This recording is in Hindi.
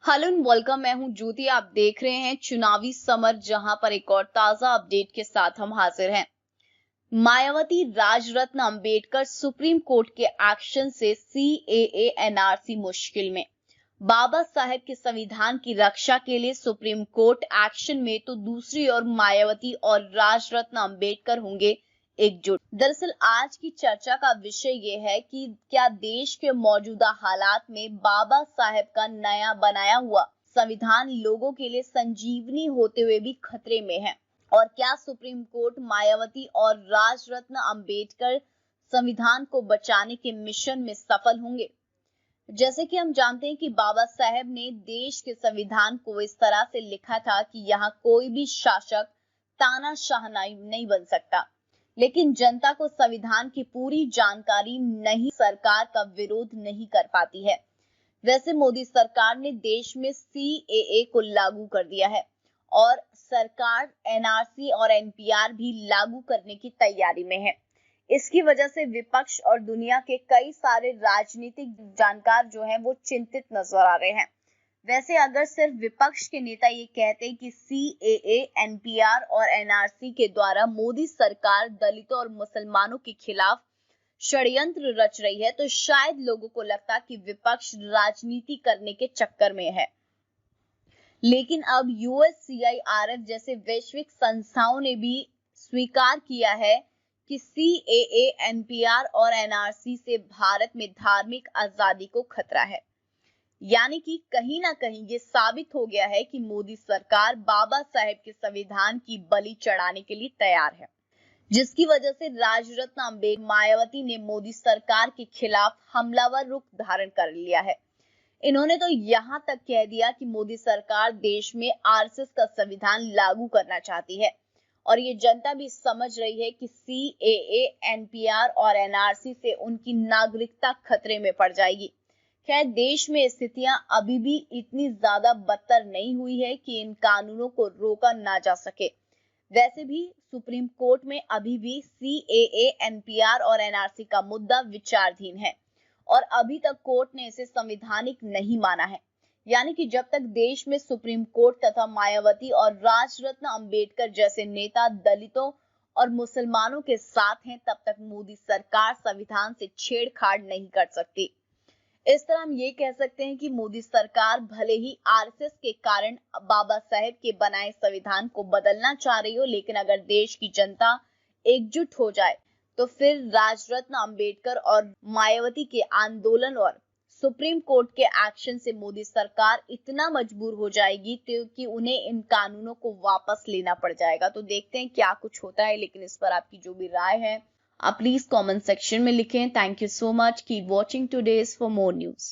Hello and welcome. मैं हूं ज्योति। आप देख रहे हैं चुनावी समर, जहां पर एक और ताजा अपडेट के साथ हम हाजिर हैं। मायावती, राजरत्न अंबेडकर सुप्रीम कोर्ट के एक्शन से सीएए एनआरसी मुश्किल में। बाबा साहेब के संविधान की रक्षा के लिए सुप्रीम कोर्ट एक्शन में, तो दूसरी ओर मायावती और राजरत्न अंबेडकर होंगे एकजुट। दरअसल आज की चर्चा का विषय ये है कि क्या देश के मौजूदा हालात में बाबा साहेब का नया बनाया हुआ संविधान लोगों के लिए संजीवनी होते हुए भी खतरे में है, और क्या सुप्रीम कोर्ट मायावती और राजरत्न अंबेडकर संविधान को बचाने के मिशन में सफल होंगे। जैसे कि हम जानते हैं कि बाबा साहेब ने देश के संविधान को इस तरह से लिखा था कि यहाँ कोई भी शासक तानाशाह नहीं बन सकता, लेकिन जनता को संविधान की पूरी जानकारी नहीं, सरकार का विरोध नहीं कर पाती है। वैसे मोदी सरकार ने देश में सीएए को लागू कर दिया है और सरकार एनआरसी और एनपीआर भी लागू करने की तैयारी में है। इसकी वजह से विपक्ष और दुनिया के कई सारे राजनीतिक जानकार जो हैं वो चिंतित नजर आ रहे हैं। वैसे अगर सिर्फ विपक्ष के नेता ये कहते हैं कि सीएए, एनपीआर और एनआरसी के द्वारा मोदी सरकार दलितों और मुसलमानों के खिलाफ षड्यंत्र रच रही है, तो शायद लोगों को लगता कि विपक्ष राजनीति करने के चक्कर में है। लेकिन अब यूएससीआईआरएफ जैसे वैश्विक संस्थाओं ने भी स्वीकार किया है कि सीएए, एनपीआर और एनआरसी से भारत में धार्मिक आजादी को खतरा है। यानी कि कहीं ना कहीं ये साबित हो गया है कि मोदी सरकार बाबा साहेब के संविधान की बलि चढ़ाने के लिए तैयार है, जिसकी वजह से राजरत्न अंबेडकर, मायावती ने मोदी सरकार के खिलाफ हमलावर रुख धारण कर लिया है। इन्होंने तो यहाँ तक कह दिया कि मोदी सरकार देश में आरएसएस का संविधान लागू करना चाहती है, और ये जनता भी समझ रही है कि सीएए, एनपीआर और एनआरसी से उनकी नागरिकता खतरे में पड़ जाएगी। खैर, देश में स्थितियां अभी भी इतनी ज्यादा बदतर नहीं हुई है कि इन कानूनों को रोका ना जा सके। वैसे भी सुप्रीम कोर्ट में अभी भी सीएए, एनपीआर और एनआरसी का मुद्दा विचाराधीन है, और अभी तक कोर्ट ने इसे संवैधानिक नहीं माना है। यानी कि जब तक देश में सुप्रीम कोर्ट तथा मायावती और राजरत्न अंबेडकर जैसे नेता दलितों और मुसलमानों के साथ हैं, तब तक मोदी सरकार संविधान से छेड़छाड़ नहीं कर सकती। इस तरह हम ये कह सकते हैं कि मोदी सरकार भले ही आरएसएस के कारण बाबा साहेब के बनाए संविधान को बदलना चाह रही हो, लेकिन अगर देश की जनता एकजुट हो जाए तो फिर राजरत्न अंबेडकर और मायावती के आंदोलन और सुप्रीम कोर्ट के एक्शन से मोदी सरकार इतना मजबूर हो जाएगी कि उन्हें इन कानूनों को वापस लेना पड़ जाएगा। तो देखते हैं क्या कुछ होता है, लेकिन इस पर आपकी जो भी राय है आप प्लीज कमेंट सेक्शन में लिखें। Thank you so much. Keep watching today's for more news.